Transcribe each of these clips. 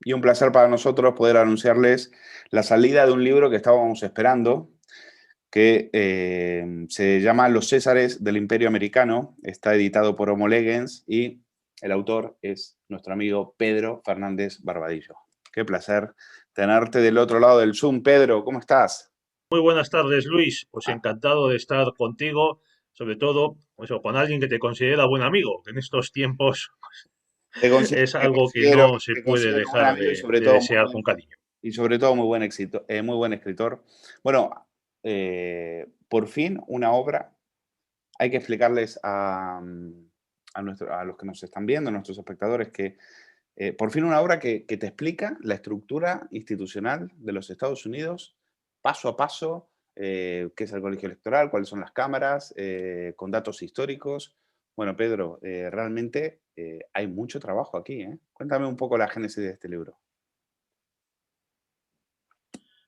y un placer para nosotros poder anunciarles la salida de un libro que estábamos esperando, que se llama Los Césares del Imperio Americano. Está editado por Homo Legens y el autor es nuestro amigo Pedro Fernández Barbadillo. Qué placer tenerte del otro lado del Zoom. Pedro, ¿cómo estás? Muy buenas tardes, Luis. Pues encantado de estar contigo, sobre todo pues, con alguien que te considera buen amigo, que en estos tiempos es algo que no se Te puede considero un buen dejar amigo de desear con cariño. y sobre todo muy buen éxito, muy buen escritor. Bueno, por fin una obra. Hay que explicarles a los que nos están viendo, a nuestros espectadores, que por fin una obra que te explica la estructura institucional de los Estados Unidos, paso a paso, qué es el colegio electoral, cuáles son las cámaras, con datos históricos. Bueno, Pedro, realmente hay mucho trabajo aquí, ¿eh? Cuéntame un poco la génesis de este libro.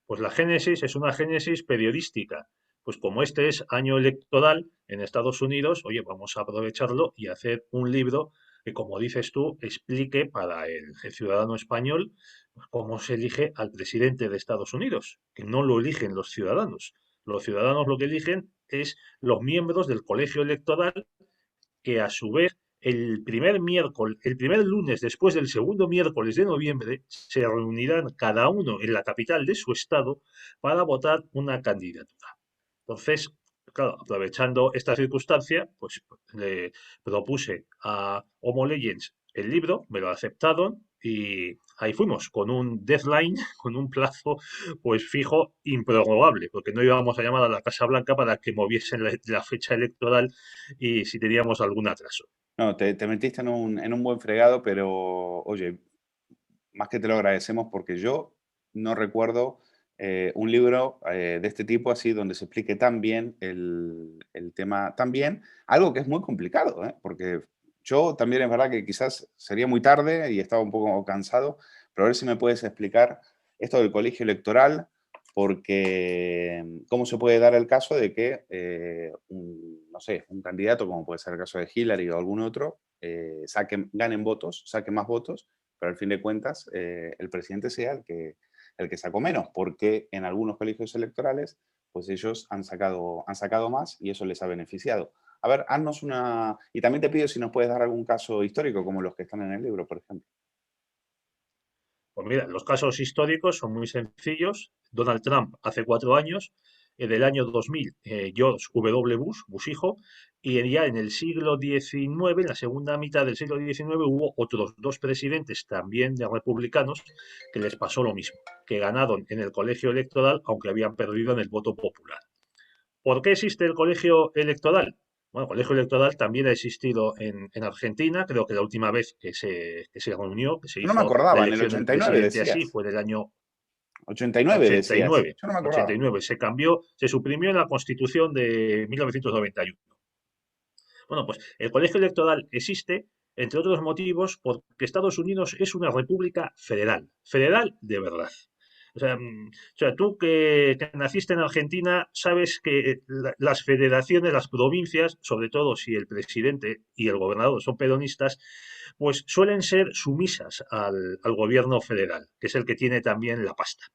Pues la génesis es una génesis periodística. Pues como este es año electoral en Estados Unidos, oye, vamos a aprovecharlo y hacer un libro que, como dices tú, explique para el ciudadano español pues, cómo se elige al presidente de Estados Unidos, que no lo eligen los ciudadanos. Los ciudadanos lo que eligen es los miembros del colegio electoral que a su vez el primer lunes después del segundo miércoles de noviembre, se reunirán cada uno en la capital de su estado para votar una candidatura. Entonces, claro, aprovechando esta circunstancia, pues le propuse a Homo Legends el libro, me lo aceptaron y ahí fuimos, con un deadline, con un plazo pues fijo, improrrogable, porque no íbamos a llamar a la Casa Blanca para que moviesen la fecha electoral y si teníamos algún atraso. No, te metiste en un buen fregado, pero oye, más que te lo agradecemos porque yo no recuerdo un libro de este tipo así donde se explique tan bien el tema, tan bien, algo que es muy complicado, ¿eh? Porque yo también es verdad que quizás sería muy tarde y estaba un poco cansado, pero a ver si me puedes explicar esto del colegio electoral, porque cómo se puede dar el caso de que, no sé, un candidato, como puede ser el caso de Hillary o algún otro, ganen votos, saquen más votos, pero al fin de cuentas el presidente sea el que sacó menos, porque en algunos colegios electorales, pues ellos han sacado más y eso les ha beneficiado. A ver, haznos una... Y también te pido si nos puedes dar algún caso histórico, como los que están en el libro, por ejemplo. Pues mira, los casos históricos son muy sencillos. Donald Trump hace 4 años, en el año 2000, George W. Bush hijo, y ya en el siglo XIX, en la segunda mitad del siglo XIX, hubo otros dos presidentes también de republicanos que les pasó lo mismo, que ganaron en el colegio electoral aunque habían perdido en el voto popular. ¿Por qué existe el colegio electoral? Bueno, el colegio electoral también ha existido en Argentina. Creo que la última vez que se reunió, que se Yo no me hizo la acordaba, en el elección del 89 presidente así, decías. fue en el año 89 decías. 89. Yo no me acordaba. 89. Se cambió, se suprimió en la Constitución de 1991. Bueno, pues el colegio electoral existe, entre otros motivos, porque Estados Unidos es una república federal, federal de verdad. O sea, tú que naciste en Argentina, sabes que las federaciones, las provincias, sobre todo si el presidente y el gobernador son peronistas, pues suelen ser sumisas al gobierno federal, que es el que tiene también la pasta.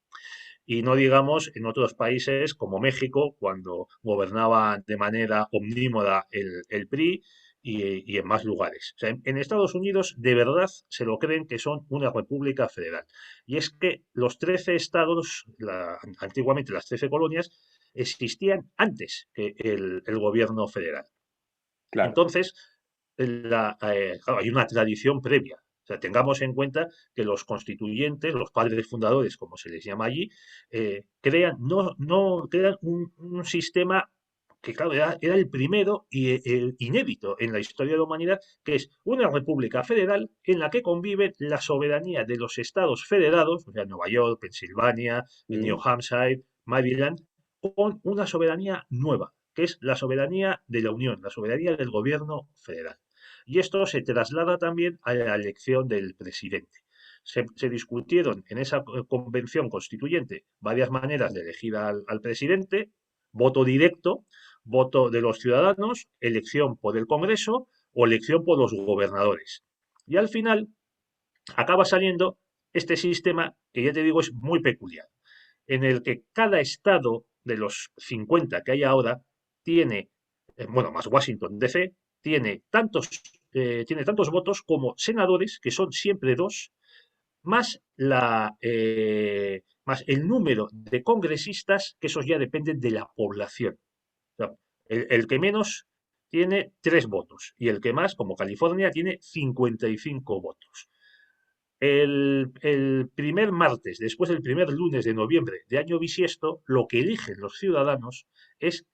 Y no digamos en otros países como México, cuando gobernaba de manera omnímoda el PRI y en más lugares. O sea, en Estados Unidos de verdad se lo creen que son una república federal. Y es que los 13 estados, antiguamente las 13 colonias, existían antes que el gobierno federal. Claro. Entonces, claro, hay una tradición previa. O sea, tengamos en cuenta que los constituyentes, los padres fundadores, como se les llama allí, crean, no crean un sistema que, claro, era el primero y inédito en la historia de la humanidad, que es una república federal en la que conviven la soberanía de los estados federados, o sea, Nueva York, Pensilvania, New Mm. Hampshire, Maryland, con una soberanía nueva, que es la soberanía de la Unión, la soberanía del gobierno federal. Y esto se traslada también a la elección del presidente. Se discutieron en esa convención constituyente varias maneras de elegir al presidente: voto directo, voto de los ciudadanos, elección por el Congreso o elección por los gobernadores. Y al final acaba saliendo este sistema, que ya te digo, es muy peculiar, en el que cada estado de los 50 que hay ahora tiene, bueno, más Washington DC, tiene tantos votos como senadores, que son siempre dos, más el número de congresistas, que esos ya dependen de la población. O sea, el que menos tiene 3 votos y el que más, como California, tiene 55 votos. El primer martes, después del primer lunes de noviembre de año bisiesto, lo que eligen los ciudadanos es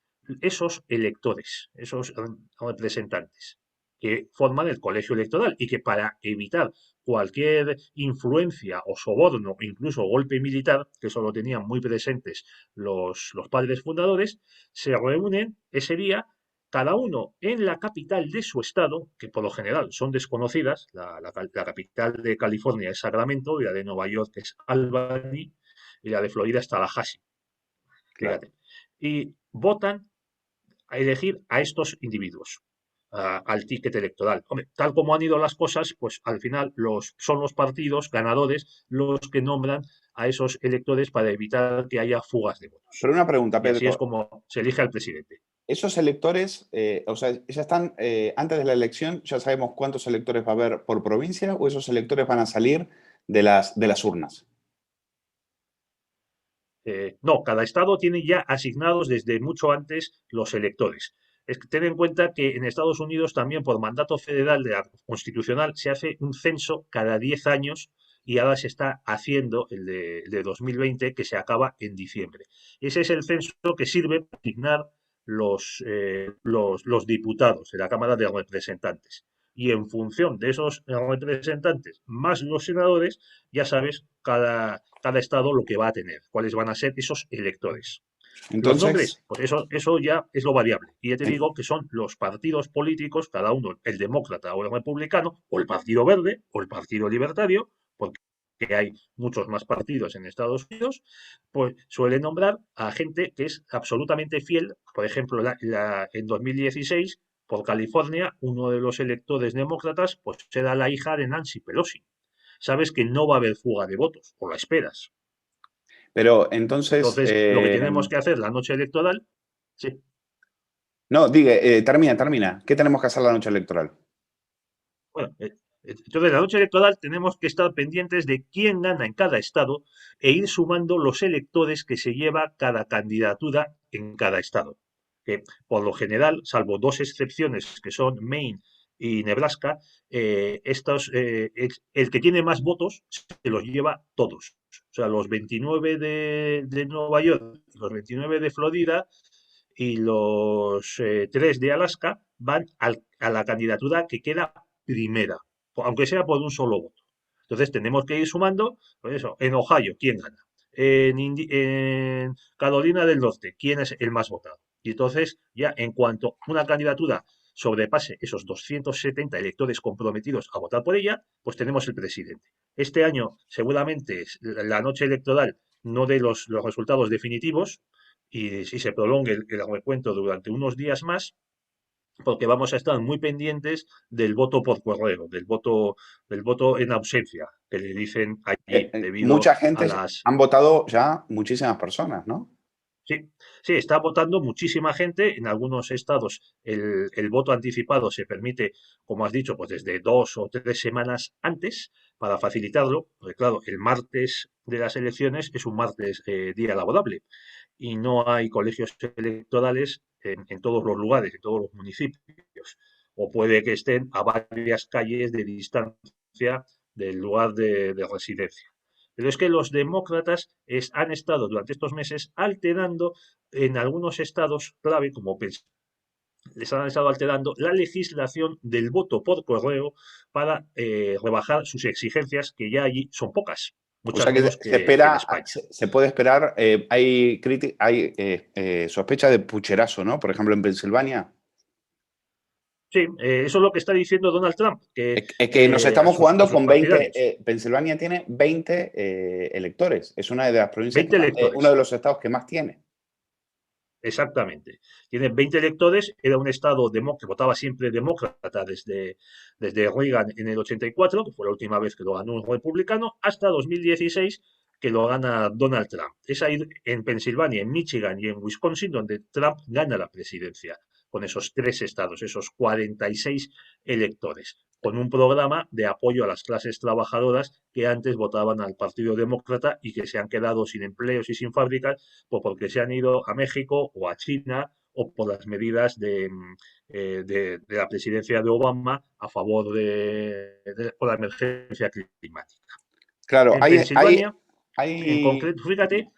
esos electores, esos representantes que forman el colegio electoral y que, para evitar cualquier influencia o soborno o incluso golpe militar, que eso lo tenían muy presentes los padres fundadores, se reúnen ese día cada uno en la capital de su estado, que por lo general son desconocidas. La capital de California es Sacramento, y la de Nueva York es Albany, y la de Florida es Tallahassee. Claro. Fíjate. Y votan a elegir a estos individuos, al ticket electoral. Hombre, tal como han ido las cosas, pues al final son los partidos ganadores los que nombran a esos electores para evitar que haya fugas de votos. Pero una pregunta, Y así es Pedro. como se elige al presidente. Esos electores, o sea, ya están, antes de la elección, ya sabemos cuántos electores va a haber por provincia, o esos electores van a salir de las urnas. No, cada estado tiene ya asignados desde mucho antes los electores. Es que ten en cuenta que en Estados Unidos también, por mandato federal constitucional, se hace un censo cada 10 años, y ahora se está haciendo el de 2020, que se acaba en diciembre. Ese es el censo que sirve para asignar los diputados de la Cámara de Representantes. Y en función de esos representantes más los senadores, ya sabes, cada estado lo que va a tener, cuáles van a ser esos electores. Los Entonces, nombres, pues eso ya es lo variable. Y ya te en- digo que son los partidos políticos, cada uno, el demócrata o el republicano, o el Partido Verde, o el Partido Libertario, porque hay muchos más partidos en Estados Unidos, pues suelen nombrar a gente que es absolutamente fiel. Por ejemplo, en 2016, por California, uno de los electores demócratas, pues era la hija de Nancy Pelosi. Sabes que no va a haber fuga de votos, o la esperas. pero entonces, Entonces, lo que tenemos que hacer la noche electoral, sí, no, diga, termina. ¿Qué tenemos que hacer la noche electoral? bueno, entonces la noche electoral tenemos que estar pendientes de quién gana en cada estado, e ir sumando los electores que se lleva cada candidatura en cada estado. Que por lo general, salvo dos excepciones que son Maine y Nebraska, el que tiene más votos se los lleva todos. O sea, los 29 de Nueva York, los 29 de Florida y los 3 de Alaska van a la candidatura que queda primera, aunque sea por un solo voto. Entonces tenemos que ir sumando, pues eso, en Ohio, ¿quién gana? En Carolina del Norte, ¿quién es el más votado? Y entonces, ya en cuanto una candidatura sobrepase esos 270 electores comprometidos a votar por ella, pues tenemos el presidente. Este año seguramente la noche electoral no dé los resultados definitivos, y si se prolongue el recuento durante unos días más, porque vamos a estar muy pendientes del voto por correo, del voto en ausencia, que le dicen allí, debido Mucha a gente, las... han votado ya muchísimas personas, ¿no? Sí, sí, está votando muchísima gente. En algunos estados el voto anticipado se permite, como has dicho, pues desde 2 o 3 semanas antes, para facilitarlo, porque claro, el martes de las elecciones es un martes, día laborable, y no hay colegios electorales en todos los lugares, en todos los municipios, o puede que estén a varias calles de distancia del lugar de residencia. Pero es que los demócratas han estado durante estos meses alterando en algunos estados clave, como les han estado alterando la legislación del voto por correo para rebajar sus exigencias, que ya allí son pocas, O muchas sea que menos se que en espera, España. se puede esperar, hay sospecha de pucherazo, ¿no? Por ejemplo, en Pensilvania. Sí, eso es lo que está diciendo Donald Trump, que Es que nos a estamos sus, a jugando sus con 20. partidarios. Pensilvania tiene 20 electores. Es una de las provincias 20 uno de electores. los estados que más tiene. Exactamente. Tiene 20 electores, era un estado que votaba siempre demócrata desde Reagan en el 84, que fue la última vez que lo ganó un republicano, hasta 2016, que lo gana Donald Trump. Es ahí en Pensilvania, en Michigan y en Wisconsin donde Trump gana la presidencia, con esos tres estados, esos 46 electores, con un programa de apoyo a las clases trabajadoras que antes votaban al Partido Demócrata y que se han quedado sin empleos y sin fábricas pues porque se han ido a México o a China o por las medidas de la presidencia de Obama a favor por la emergencia climática. Claro, En Pensilvania, en hay, concreto, fíjate,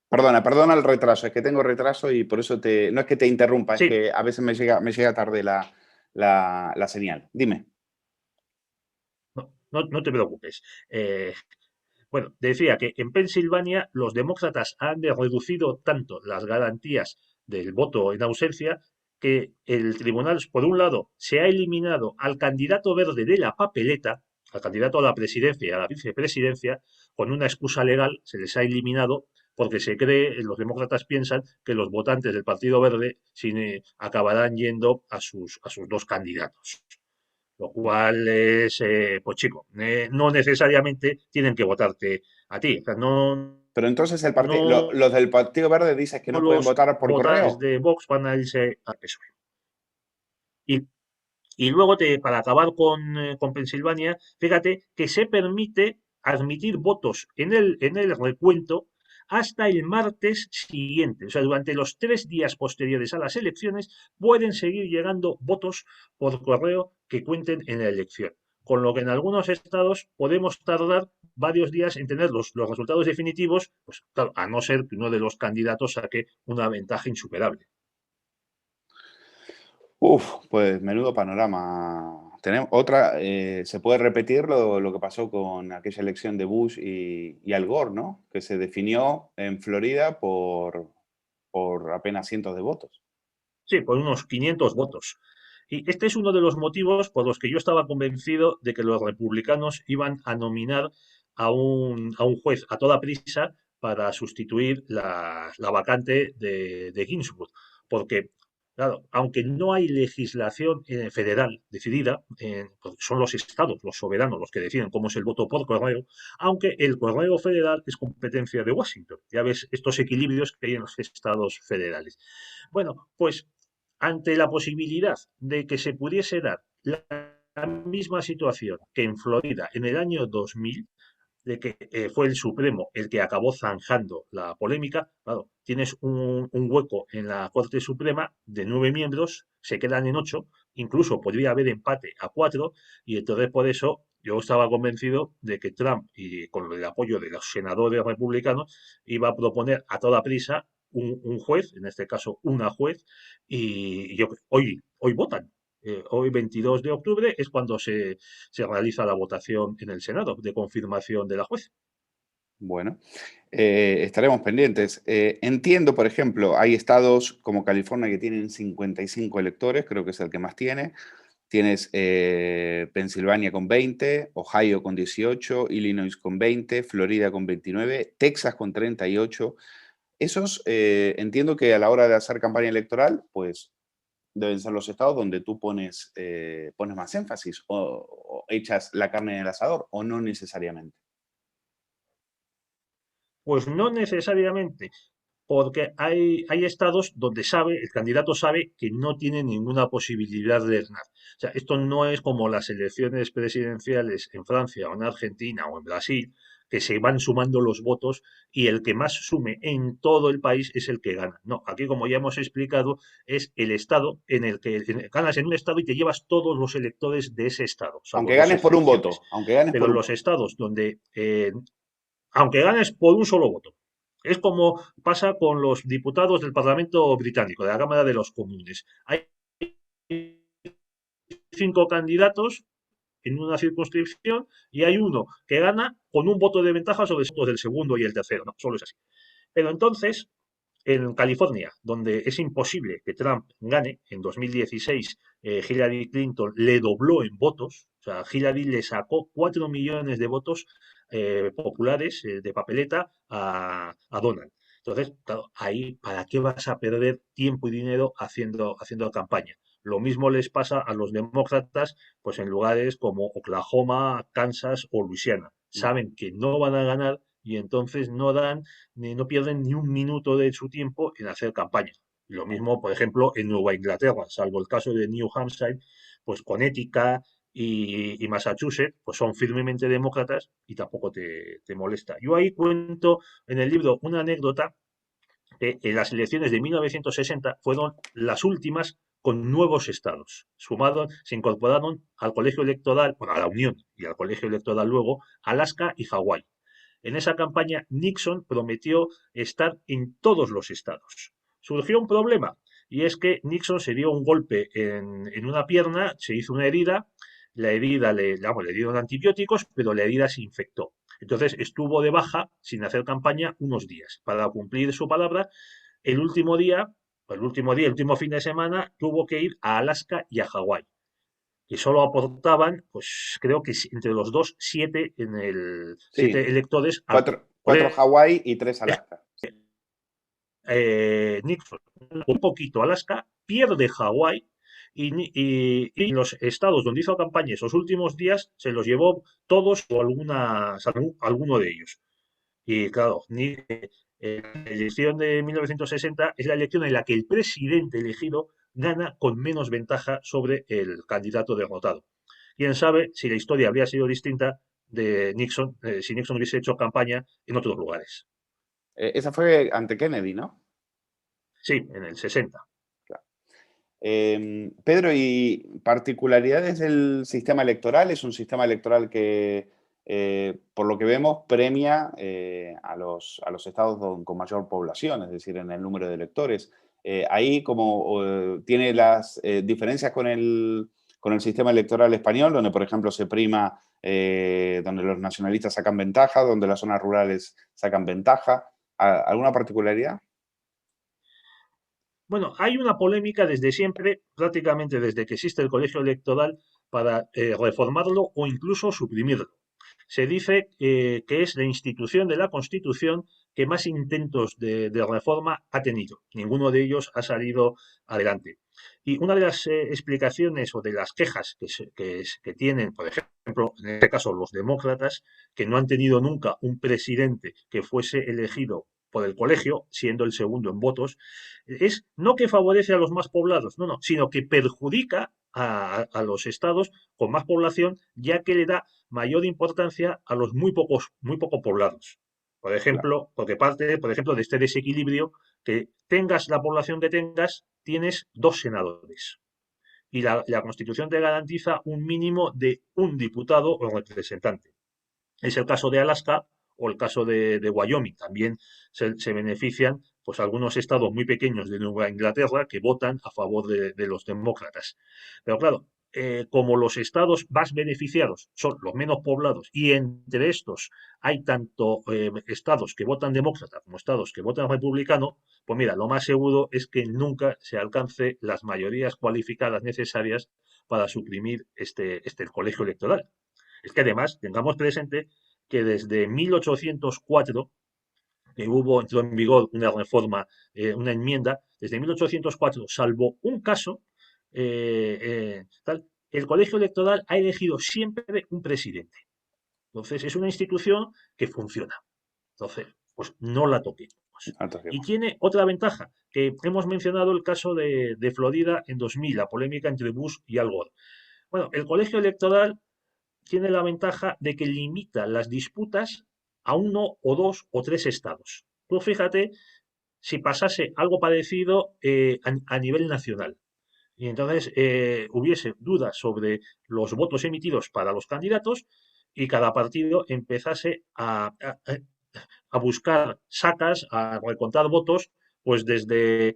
perdona el retraso, es que tengo retraso y por eso no es que te interrumpa, es sí, que a veces me llega tarde la señal. Dime. no te preocupes. Bueno, decía que en Pensilvania los demócratas han reducido tanto las garantías del voto en ausencia que el tribunal, por un lado, se ha eliminado al candidato verde de la papeleta, al candidato a la presidencia y a la vicepresidencia, con una excusa legal, se les ha eliminado porque se cree, los demócratas piensan que los votantes del Partido Verde acabarán yendo a sus dos candidatos. Lo cual es, pues chico, no necesariamente tienen que votarte a ti. O sea, Pero entonces no los del Partido Verde dices que no pueden los votar por votantes correo. de Vox van a irse al PSOE. Y, y luego, para acabar con Pensilvania, fíjate que se permite admitir votos en el recuento hasta el martes siguiente. O sea, durante los 3 días posteriores a las elecciones pueden seguir llegando votos por correo que cuenten en la elección. Con lo que en algunos estados podemos tardar varios días en tener los resultados definitivos, pues claro, a no ser que uno de los candidatos saque una ventaja insuperable. Uf, pues menudo panorama. Tenemos otra, se puede repetir lo que pasó con aquella elección de Bush y Al Gore, ¿no? Que se definió en Florida por apenas cientos de votos. Sí, por unos 500 votos. Y este es uno de los motivos por los que yo estaba convencido de que los republicanos iban a nominar a un juez a toda prisa para sustituir la vacante de Ginsburg. Porque, claro, aunque no hay legislación federal decidida, porque son los estados, los soberanos, los que deciden cómo es el voto por correo, aunque el correo federal es competencia de Washington. Ya ves estos equilibrios que hay en los estados federales. Bueno, pues ante la posibilidad de que se pudiese dar la misma situación que en Florida en el año 2000, de que fue el Supremo el que acabó zanjando la polémica, claro, tienes un hueco en la Corte Suprema de 9 miembros, se quedan en 8, incluso podría haber empate a 4, y entonces por eso yo estaba convencido de que Trump, y con el apoyo de los senadores republicanos, iba a proponer a toda prisa un juez, en este caso una juez, y hoy votan. Hoy, 22 de octubre, es cuando se realiza la votación en el Senado de confirmación de la jueza. Bueno, estaremos pendientes. Entiendo, por ejemplo, hay estados como California que tienen 55 electores, creo que es el que más tiene. Tienes Pensilvania con 20, Ohio con 18, Illinois con 20, Florida con 29, Texas con 38. Esos entiendo que a la hora de hacer campaña electoral, pues deben ser los estados donde tú pones más énfasis o echas la carne en el asador, o no necesariamente. Pues no necesariamente, porque hay estados donde el candidato sabe que no tiene ninguna posibilidad de ganar. O sea, esto no es como las elecciones presidenciales en Francia o en Argentina o en Brasil, que se van sumando los votos y el que más sume en todo el país es el que gana. No, aquí como ya hemos explicado, es el estado en el que ganas en un estado y te llevas todos los electores de ese estado, salvo Aunque dos ganes por un excepciones. voto, aunque ganes Pero por en un los voto. estados donde aunque ganes por un solo voto. Es como pasa con los diputados del Parlamento británico, de la Cámara de los Comunes. Hay 5 candidatos en una circunscripción y hay uno que gana con un voto de ventaja sobre los del segundo y el tercero. No, solo es así. Pero entonces, en California, donde es imposible que Trump gane, en 2016 Hillary Clinton le dobló en votos, o sea, Hillary le sacó 4 millones de votos populares de papeleta a Donald. Entonces, claro, ahí, ¿para qué vas a perder tiempo y dinero haciendo campaña? Lo mismo les pasa a los demócratas, pues en lugares como Oklahoma, Kansas o Luisiana. Saben que no van a ganar y entonces no pierden ni un minuto de su tiempo en hacer campaña. Lo mismo, por ejemplo, en Nueva Inglaterra, salvo el caso de New Hampshire, pues Connecticut y Massachusetts, pues son firmemente demócratas y tampoco te molesta. Yo ahí cuento en el libro una anécdota que en las elecciones de 1960 fueron las últimas con nuevos estados. Se incorporaron al colegio electoral, bueno, a la Unión y al colegio electoral luego, Alaska y Hawái. En esa campaña, Nixon prometió estar en todos los estados. Surgió un problema, y es que Nixon se dio un golpe en una pierna, se hizo una herida, la herida le dieron antibióticos, pero la herida se infectó. Entonces estuvo de baja sin hacer campaña unos días. Para cumplir su palabra, el último día, el último fin de semana, tuvo que ir a Alaska y a Hawái, que solo aportaban, pues creo que entre los dos, siete Sí, electores al cuatro Hawái y tres Alaska. Nixon. Un poquito Alaska, pierde Hawái y los estados donde hizo campaña esos últimos días se los llevó todos o alguno de ellos. Y claro, la elección de 1960 es la elección en la que el presidente elegido gana con menos ventaja sobre el candidato derrotado. Quién sabe si la historia habría sido distinta de Nixon, si Nixon hubiese hecho campaña en otros lugares. Esa fue ante Kennedy, ¿no? Sí, en el 60. Claro. Pedro, ¿y particularidades del sistema electoral? Es un sistema electoral que, por lo que vemos, premia a los estados con mayor población, es decir, en el número de electores. Ahí, como tiene las diferencias con el sistema electoral español, donde, por ejemplo, se prima, donde los nacionalistas sacan ventaja, donde las zonas rurales sacan ventaja. ¿Alguna particularidad? Bueno, hay una polémica desde siempre, prácticamente desde que existe el colegio electoral, para reformarlo o incluso suprimirlo. Se dice que es la institución de la Constitución que más intentos de reforma ha tenido. Ninguno de ellos ha salido adelante. Y una de las explicaciones o de las quejas que tienen, por ejemplo, en este caso los demócratas, que no han tenido nunca un presidente que fuese elegido por el colegio, siendo el segundo en votos, es no que favorece a los más poblados, no, no, sino que perjudica a los estados con más población, ya que le da mayor importancia a los muy poco poblados. Por Claro. ejemplo, porque parte, por ejemplo, de este desequilibrio, que tengas la población que tengas, tienes dos senadores. Y la Constitución te garantiza un mínimo de un diputado o representante. Es el caso de Alaska o el caso de Wyoming. También se benefician pues algunos estados muy pequeños de Nueva Inglaterra que votan a favor de los demócratas. Pero claro, como los estados más beneficiados son los menos poblados y entre estos hay tanto estados que votan demócrata como estados que votan republicano, pues mira, lo más seguro es que nunca se alcance las mayorías cualificadas necesarias para suprimir el colegio electoral. Es que además tengamos presente que desde 1804, que entró en vigor una reforma, una enmienda, desde 1804, salvo un caso, el colegio electoral ha elegido siempre un presidente. Entonces, es una institución que funciona. Entonces, pues no la toquemos. No Y toquemos. tiene otra ventaja, que hemos mencionado el caso de Florida en 2000, la polémica entre Bush y Al Gore. Bueno, el colegio electoral tiene la ventaja de que limita las disputas a uno o dos o tres estados. Tú fíjate si pasase algo parecido a nivel nacional y entonces hubiese dudas sobre los votos emitidos para los candidatos y cada partido empezase a buscar sacas, a recontar votos, pues desde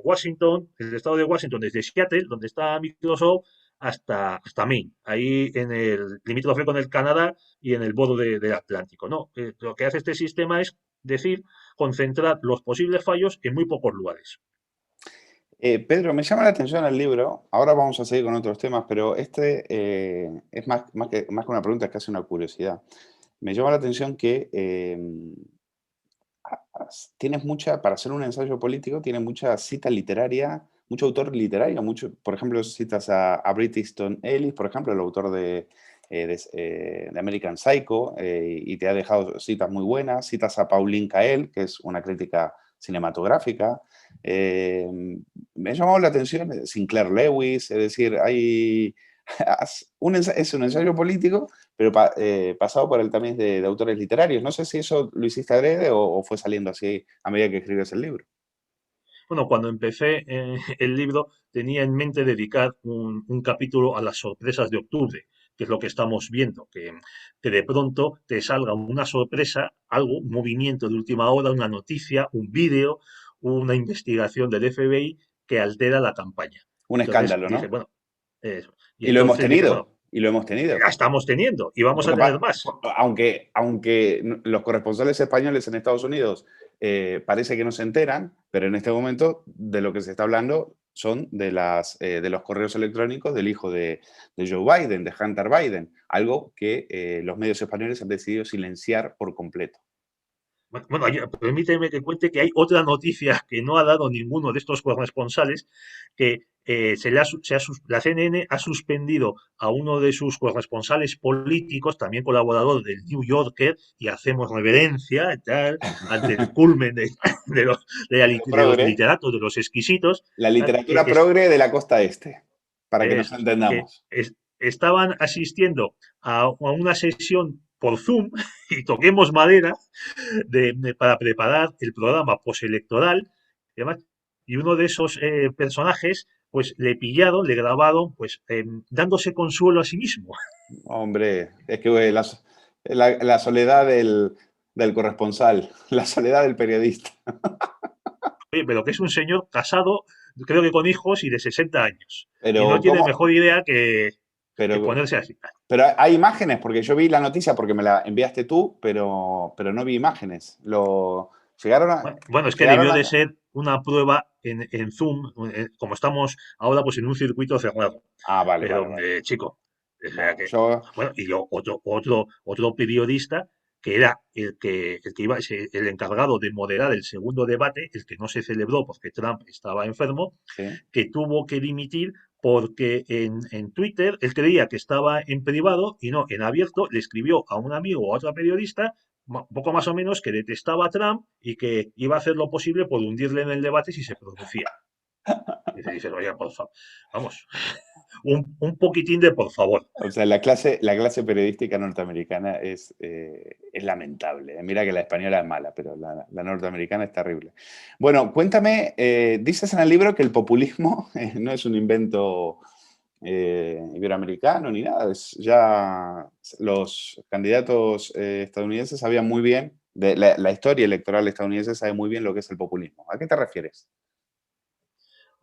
Washington, desde el estado de Washington, desde Seattle, donde está Microsoft, hasta Maine, ahí en el limítrofe con el Canadá y en el borde del Atlántico, ¿no? Lo que hace este sistema es decir, concentrar los posibles fallos en muy pocos lugares. Pedro, me llama la atención el libro. Ahora vamos a seguir con otros temas, pero este es más que una pregunta, es casi una curiosidad. Me llama la atención que tienes mucha, para hacer un ensayo político, tiene mucha cita literaria, mucho autor literario, mucho, por ejemplo, citas a Bret Easton Ellis, por ejemplo, el autor de American Psycho, y te ha dejado citas muy buenas, citas a Pauline Kael, que es una crítica cinematográfica. Me ha llamado la atención Sinclair Lewis, es decir, hay es un ensayo político, pero pasado por el tamiz de autores literarios. No sé si eso lo hiciste adrede o fue saliendo así a medida que escribes el libro. Bueno, cuando empecé el libro tenía en mente dedicar un capítulo a las sorpresas de octubre, que es lo que estamos viendo, que de pronto te salga una sorpresa, algo, un movimiento de última hora, una noticia, un vídeo, una investigación del FBI que altera la campaña. Un Entonces escándalo, dije, ¿no? bueno, eso. Y Y lo hemos entonces dije, bueno, tenido, y lo hemos tenido. la estamos teniendo y vamos Lo a que tener más. aunque los corresponsales españoles en Estados Unidos parece que no se enteran, pero en este momento de lo que se está hablando son de los correos electrónicos del hijo de Joe Biden, de Hunter Biden, algo que los medios españoles han decidido silenciar por completo. Bueno, permíteme que cuente que hay otra noticia que no ha dado ninguno de estos corresponsales, que la CNN ha suspendido a uno de sus corresponsales políticos, también colaborador del New Yorker, y hacemos reverencia y tal, ante el culmen de los, de los Progre, literatos, de los exquisitos, la tal, literatura progre de la costa este, para que nos eso, que entendamos. estaban asistiendo a una sesión por Zoom y toquemos madera para preparar el programa postelectoral y demás. Y uno de esos personajes, pues le pillaron, le grabaron, pues dándose consuelo a sí mismo. Hombre, es que la soledad del corresponsal, la soledad del periodista. Oye, pero que es un señor casado, creo que con hijos y de 60 años. Y no Pero, tiene ¿cómo? mejor idea que Pero, ponerse así. pero hay imágenes, porque yo vi la noticia porque me la enviaste tú, pero no vi imágenes. Llegaron a, Bueno, es que llegaron debió de a, ser una prueba en Zoom, como estamos ahora pues en un circuito cerrado. vale, Pero, vale, vale. chico, o sea No, que, yo, bueno, y yo, otro periodista que era el que iba, el encargado de moderar el segundo debate, el que no se celebró porque Trump estaba enfermo, sí. que tuvo que dimitir porque en Twitter él creía que estaba en privado y no, en abierto le escribió a un amigo o a otro periodista, poco más o menos, que detestaba a Trump y que iba a hacer lo posible por hundirle en el debate si se producía. Y te dices, oye, por favor, vamos, un poquitín de por favor. O sea, la clase periodística norteamericana es lamentable. Mira que la española es mala, pero la norteamericana es terrible. Bueno, cuéntame, dices en el libro que el populismo no es un invento iberoamericano ni nada. Ya los candidatos estadounidenses sabían muy bien, la historia electoral estadounidense sabe muy bien lo que es el populismo. ¿A qué te refieres?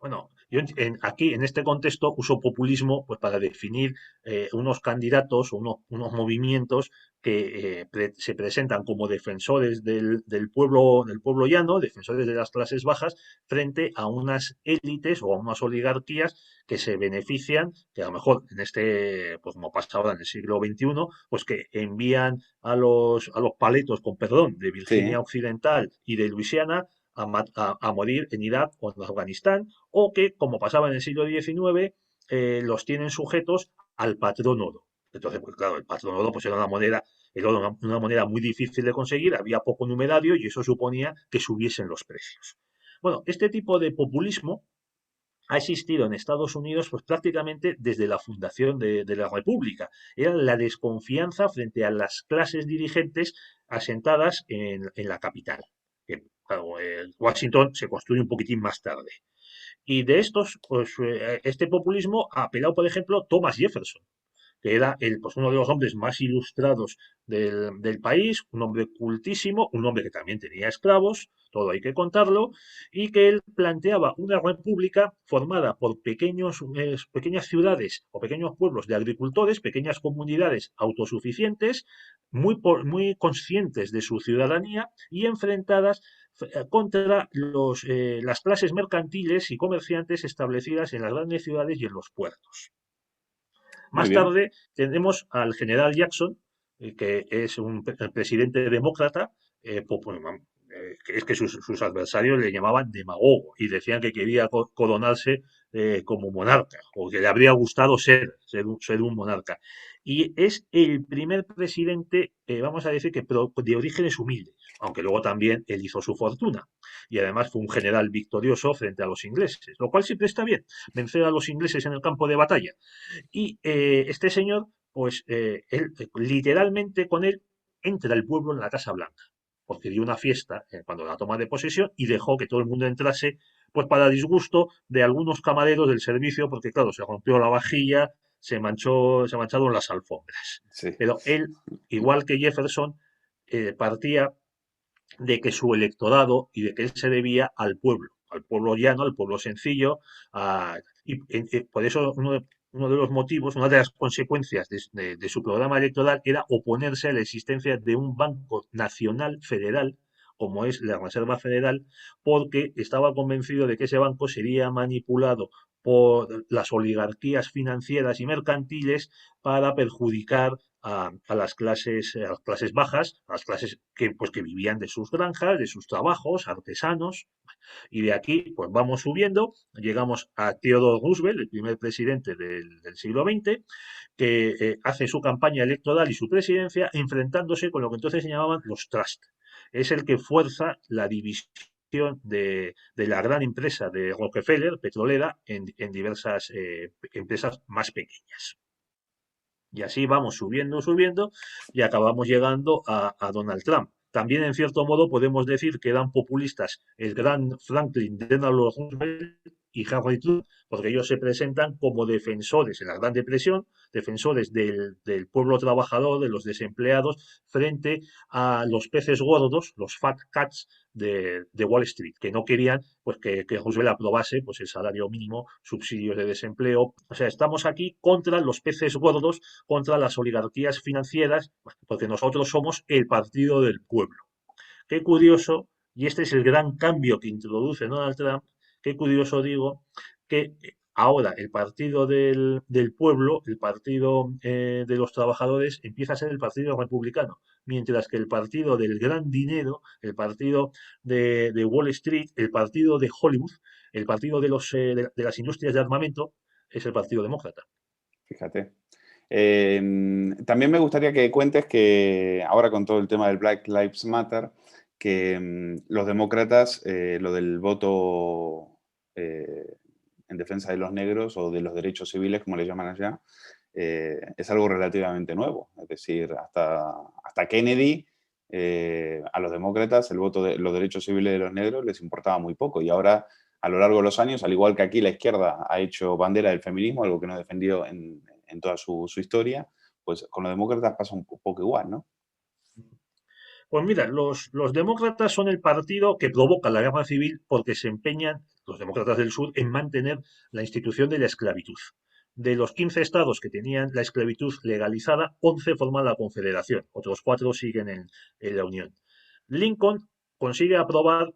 Bueno, yo aquí en este contexto uso populismo pues para definir unos candidatos o unos movimientos que se presentan como defensores del pueblo llano, defensores de las clases bajas, frente a unas élites o a unas oligarquías que se benefician, que a lo mejor en este, pues como pasa ahora en el siglo XXI, pues que envían a los paletos, con perdón, de Virginia Sí, Occidental y de Luisiana a morir en Irak o en Afganistán, o que, como pasaba en el siglo XIX, los tienen sujetos al patrón oro. Entonces, pues claro, el patrón oro pues era una moneda, el oro una moneda muy difícil de conseguir, había poco numerario y eso suponía que subiesen los precios. Bueno, este tipo de populismo ha existido en Estados Unidos pues prácticamente desde la fundación de la República. Era la desconfianza frente a las clases dirigentes asentadas en la capital. Que, claro, Washington se construye un poquitín más tarde. Y de estos, pues este populismo ha apelado, por ejemplo, Thomas Jefferson, que era pues, uno de los hombres más ilustrados del país, un hombre cultísimo, un hombre que también tenía esclavos, todo hay que contarlo, y que él planteaba una república formada por pequeñas ciudades o pequeños pueblos de agricultores, pequeñas comunidades autosuficientes, muy conscientes de su ciudadanía y enfrentadas contra las clases mercantiles y comerciantes establecidas en las grandes ciudades y en los puertos. muy Más bien. tarde tenemos al general Jackson, que es un presidente demócrata, es que sus adversarios le llamaban demagogo y decían que quería coronarse como monarca, o que le habría gustado ser un monarca. Y es el primer presidente, vamos a decir que de orígenes humildes, aunque luego también él hizo su fortuna. Y además fue un general victorioso frente a los ingleses, lo cual siempre está bien, vencer a los ingleses en el campo de batalla. Y este señor, pues él, literalmente con él entra el pueblo en la Casa Blanca, porque dio una fiesta cuando la toma de posesión y dejó que todo el mundo entrase, pues para disgusto de algunos camareros del servicio, porque claro, se rompió la vajilla, se mancharon las alfombras. Sí. Pero él, igual que Jefferson, partía de que su electorado y de que él se debía al pueblo llano, al pueblo sencillo, por eso uno de los motivos, una de las consecuencias de su programa electoral era oponerse a la existencia de un banco nacional federal, como es la Reserva Federal, porque estaba convencido de que ese banco sería manipulado por las oligarquías financieras y mercantiles para perjudicar a las clases bajas, a las clases que, pues, que vivían de sus granjas, de sus trabajos, artesanos, y de aquí pues vamos subiendo, llegamos a Theodore Roosevelt, el primer presidente del siglo XX, que hace su campaña electoral y su presidencia enfrentándose con lo que entonces se llamaban los trusts. Es el que fuerza la división de la gran empresa de Rockefeller, petrolera, en diversas empresas más pequeñas. Y así vamos subiendo, subiendo, y acabamos llegando a Donald Trump. También, en cierto modo, podemos decir que eran populistas el gran Franklin Delano Roosevelt y Harry Truman, porque ellos se presentan como defensores en la Gran Depresión, defensores del pueblo trabajador, de los desempleados, frente a los peces gordos, los fat cats de Wall Street, que no querían pues que Roosevelt aprobase pues el salario mínimo, subsidios de desempleo. O sea, estamos aquí contra los peces gordos, contra las oligarquías financieras, porque nosotros somos el partido del pueblo. Qué curioso, y este es el gran cambio que introduce Donald Trump, qué curioso digo, que ahora el partido del pueblo, el partido de los trabajadores, empieza a ser el partido republicano, mientras que el partido del gran dinero, el partido de Wall Street, el partido de Hollywood, el partido de las industrias de armamento, es el partido demócrata. Fíjate. También me gustaría que cuentes que ahora con todo el tema del Black Lives Matter, que los demócratas, lo del voto en defensa de los negros o de los derechos civiles, como le llaman allá, es algo relativamente nuevo. Es decir, hasta Kennedy, a los demócratas el voto de los derechos civiles de los negros les importaba muy poco. Y ahora, a lo largo de los años, al igual que aquí la izquierda ha hecho bandera del feminismo, algo que no defendió en toda su historia, pues con los demócratas pasa un poco igual, ¿no? Pues mira, los demócratas son el partido que provoca la guerra civil porque se empeñan, los demócratas del sur, en mantener la institución de la esclavitud. De los 15 estados que tenían la esclavitud legalizada, 11 forman la Confederación, otros 4 siguen en la Unión. Lincoln consigue aprobar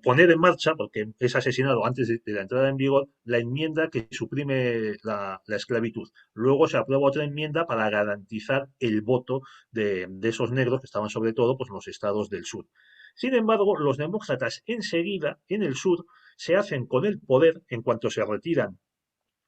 poner en marcha, porque es asesinado antes de la entrada en vigor, la enmienda que suprime la esclavitud. Luego se aprueba otra enmienda para garantizar el voto de esos negros que estaban sobre todo pues, en los estados del sur. Sin embargo, los demócratas enseguida, en el sur, se hacen con el poder en cuanto se retiran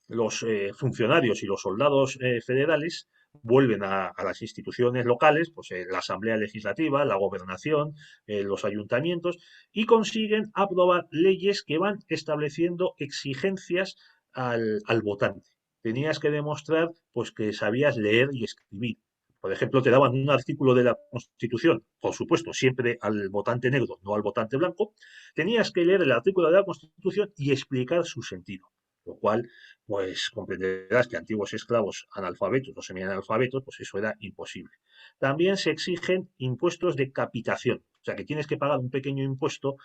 los funcionarios y los soldados federales, vuelven a las instituciones locales, pues la Asamblea Legislativa, la Gobernación, los ayuntamientos, y consiguen aprobar leyes que van estableciendo exigencias al votante. Tenías que demostrar pues, que sabías leer y escribir. Por ejemplo, te daban un artículo de la Constitución, por supuesto, siempre al votante negro, no al votante blanco. Tenías que leer el artículo de la Constitución y explicar su sentido, lo cual pues comprenderás que antiguos esclavos analfabetos o semianalfabetos, pues eso era imposible. También se exigen impuestos de capitación, o sea que tienes que pagar un pequeño impuesto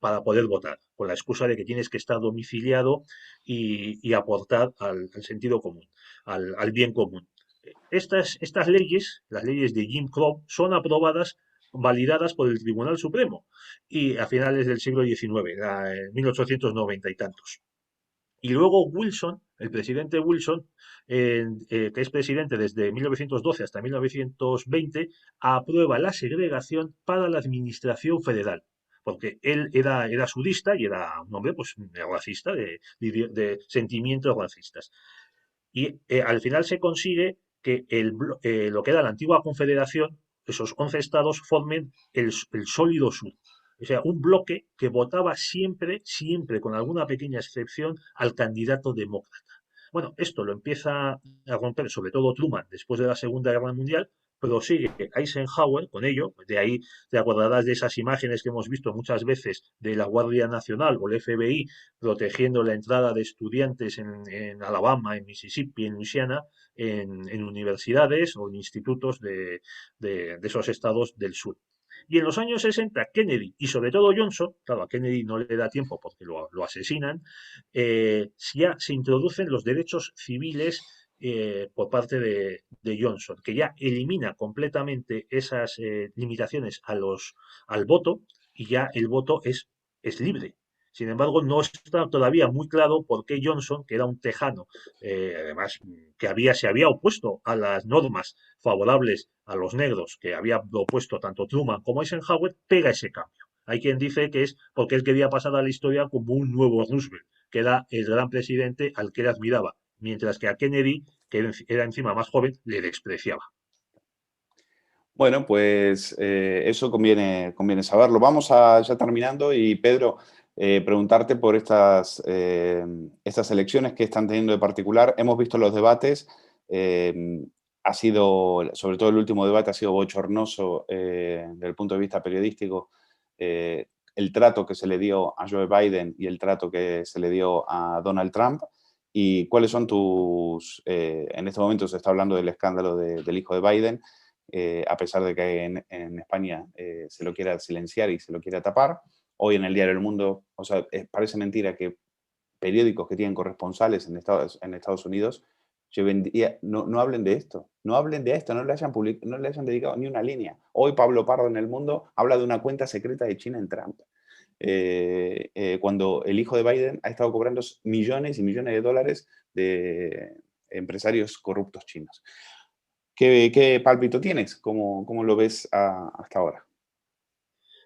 para poder votar, con la excusa de que tienes que estar domiciliado y aportar al sentido común, al bien común. Estas leyes, las leyes de Jim Crow, son aprobadas, validadas por el Tribunal Supremo y a finales del siglo XIX, en 1890 y tantos. Y luego Wilson, el presidente Wilson, que es presidente desde 1912 hasta 1920, aprueba la segregación para la administración federal. Porque él era sudista y era un hombre pues, racista, de sentimientos racistas. Y al final se consigue que lo que era la antigua confederación, esos 11 estados, formen el sólido sur. O sea, un bloque que votaba siempre, siempre, con alguna pequeña excepción, al candidato demócrata. Bueno, esto lo empieza a romper sobre todo Truman después de la Segunda Guerra Mundial, prosigue Eisenhower con ello, de ahí te acordarás de esas imágenes que hemos visto muchas veces de la Guardia Nacional o el FBI protegiendo la entrada de estudiantes en Alabama, en Mississippi, en Luisiana, en universidades o en institutos de esos estados del sur. Y en los años 60, Kennedy y sobre todo Johnson, claro, a Kennedy no le da tiempo porque lo asesinan, ya se introducen los derechos civiles por parte de Johnson, que ya elimina completamente esas limitaciones al voto y ya el voto es libre. Sin embargo, no está todavía muy claro por qué Johnson, que era un tejano, además que se había opuesto a las normas favorables a los negros que había propuesto tanto Truman como Eisenhower, pega ese cambio. Hay quien dice que es porque él quería pasar a la historia como un nuevo Roosevelt, que era el gran presidente al que él admiraba, mientras que a Kennedy, que era encima más joven, le despreciaba. Bueno, pues eso conviene saberlo. Vamos a ya terminando y Pedro, preguntarte por estas elecciones que están teniendo de particular. Hemos visto los debates, ha sido, sobre todo el último debate, ha sido bochornoso desde el punto de vista periodístico. El trato que se le dio a Joe Biden y el trato que se le dio a Donald Trump. ¿Y cuáles son en este momento se está hablando del escándalo del hijo de Biden? A pesar de que en España se lo quiera silenciar y se lo quiera tapar. Hoy en el diario El Mundo, o sea, parece mentira que periódicos que tienen corresponsales en Estados Unidos no hablen de esto, no hablen de esto, no le hayan dedicado ni una línea. Hoy Pablo Pardo en El Mundo habla de una cuenta secreta de China en Trump. Cuando el hijo de Biden ha estado cobrando millones y millones de dólares de empresarios corruptos chinos. ¿Qué pálpito tienes? ¿Cómo lo ves hasta ahora?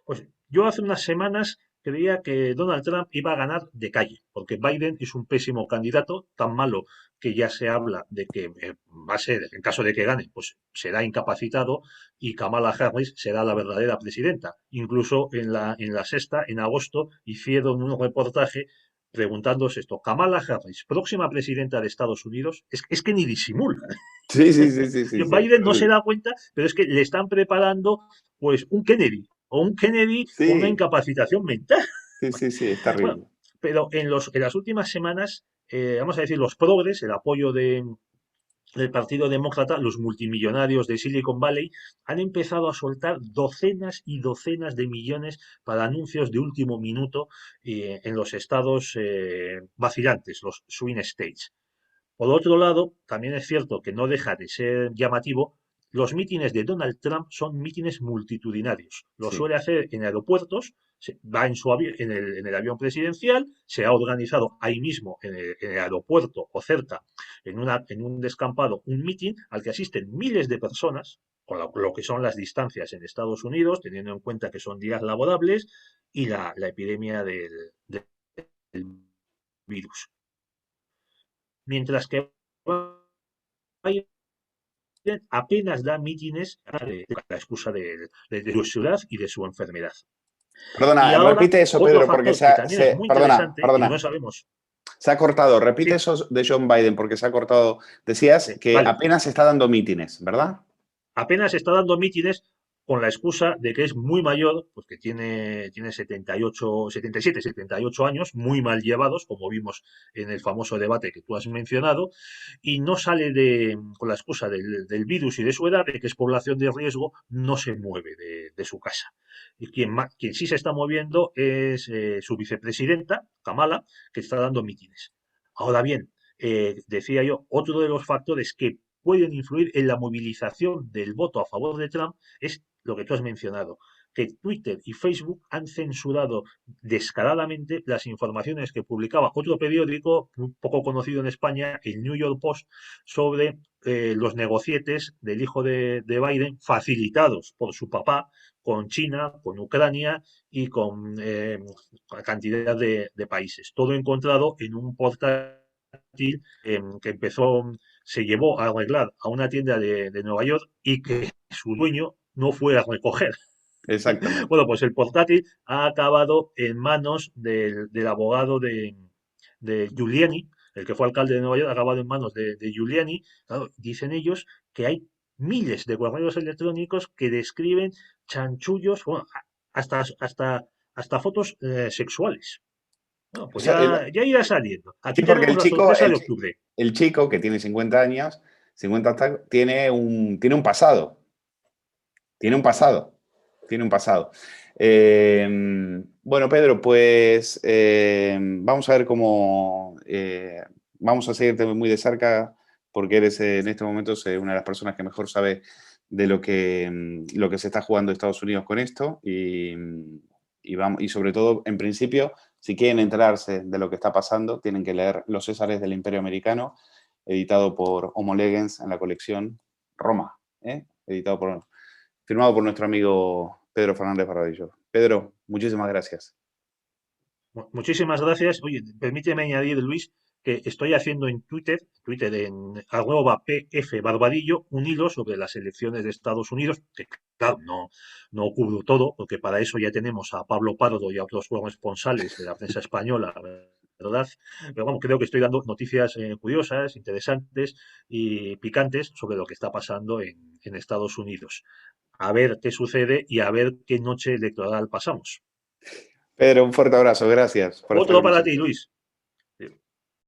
Pues yo hace unas semanas creía que Donald Trump iba a ganar de calle, porque Biden es un pésimo candidato, tan malo que ya se habla de que va a ser, en caso de que gane, pues será incapacitado y Kamala Harris será la verdadera presidenta. Incluso en la sexta, en agosto, hicieron un reportaje preguntándose esto, Kamala Harris, próxima presidenta de Estados Unidos, es que ni disimula. Sí, sí, sí, sí, sí, sí, es Biden no se terrible. da cuenta, pero es que le están preparando pues un Kennedy o un Kennedy con una Sí, incapacitación mental. sí, sí, sí, es Bueno, terrible. pero en las últimas semanas, vamos a decir, los progres, el apoyo del Partido Demócrata, los multimillonarios de Silicon Valley, han empezado a soltar docenas y docenas de millones para anuncios de último minuto en los estados vacilantes, los swing states. Por otro lado, también es cierto que no deja de ser llamativo, los mítines de Donald Trump son mítines multitudinarios. Lo Sí. suele hacer en aeropuertos, va en el avión presidencial, se ha organizado ahí mismo en el aeropuerto o cerca, en un descampado, un mítin al que asisten miles de personas, con lo que son las distancias en Estados Unidos, teniendo en cuenta que son días laborables y la epidemia del virus. Mientras que apenas da mítines de la excusa de su ciudad y de su enfermedad. Y Perdona, ahora, repite eso, otro Pedro, porque factor que también es muy perdona, interesante y no perdona. sabemos. Se ha cortado. Repite Sí, eso de John Biden, porque se ha cortado. Decías que vale. apenas está dando mítines, ¿verdad? Apenas está dando mítines con la excusa de que es muy mayor, pues que tiene 78, 77, 78 años, muy mal llevados, como vimos en el famoso debate que tú has mencionado, y no sale con la excusa del virus y de su edad, de que es población de riesgo, no se mueve de su casa. Y quien sí se está moviendo es su vicepresidenta, Kamala, que está dando mítines. Ahora bien, decía yo, otro de los factores que pueden influir en la movilización del voto a favor de Trump es lo que tú has mencionado. que Twitter y Facebook han censurado descaradamente las informaciones que publicaba otro periódico un poco conocido en España, el New York Post, sobre los negocietes del hijo de Biden facilitados por su papá con China, con Ucrania y con cantidad de países. Todo encontrado en un portátil que se llevó a arreglar a una tienda de Nueva York y que su dueño no fue a recoger. Exactamente. Bueno, pues el portátil ha acabado en manos del abogado de Giuliani, el que fue alcalde de Nueva York, ha acabado en manos de Giuliani. Claro, dicen ellos que hay miles de correos electrónicos que describen chanchullos, bueno, hasta fotos sexuales. Bueno, O pues sea, ya irá saliendo. sí, Aquí porque tenemos la sorpresa de octubre. el chico que tiene 50 años, tiene un pasado. Tiene un pasado. Tiene un pasado. Bueno, Pedro, pues vamos a ver cómo vamos a seguirte muy de cerca porque eres en este momento una de las personas que mejor sabe de lo que se está jugando Estados Unidos con esto y sobre todo, en principio, si quieren enterarse de lo que está pasando, tienen que leer Los Césares del Imperio Americano, editado por Homo Legens en la colección Roma, firmado por nuestro amigo Pedro Fernández Barbadillo. Pedro, muchísimas gracias. Muchísimas gracias. Oye, permíteme añadir, Luis, que estoy haciendo en Twitter en @PF Barbadillo, un hilo sobre las elecciones de Estados Unidos, que claro, no cubro todo, porque para eso ya tenemos a Pablo Pardo y a otros corresponsales de la prensa española, ¿verdad? Pero bueno, creo que estoy dando noticias curiosas, interesantes y picantes sobre lo que está pasando en Estados Unidos. A ver qué sucede y a ver qué noche electoral pasamos. Pedro, un fuerte abrazo. Gracias por estar Otro con para ti, nosotros. Luis.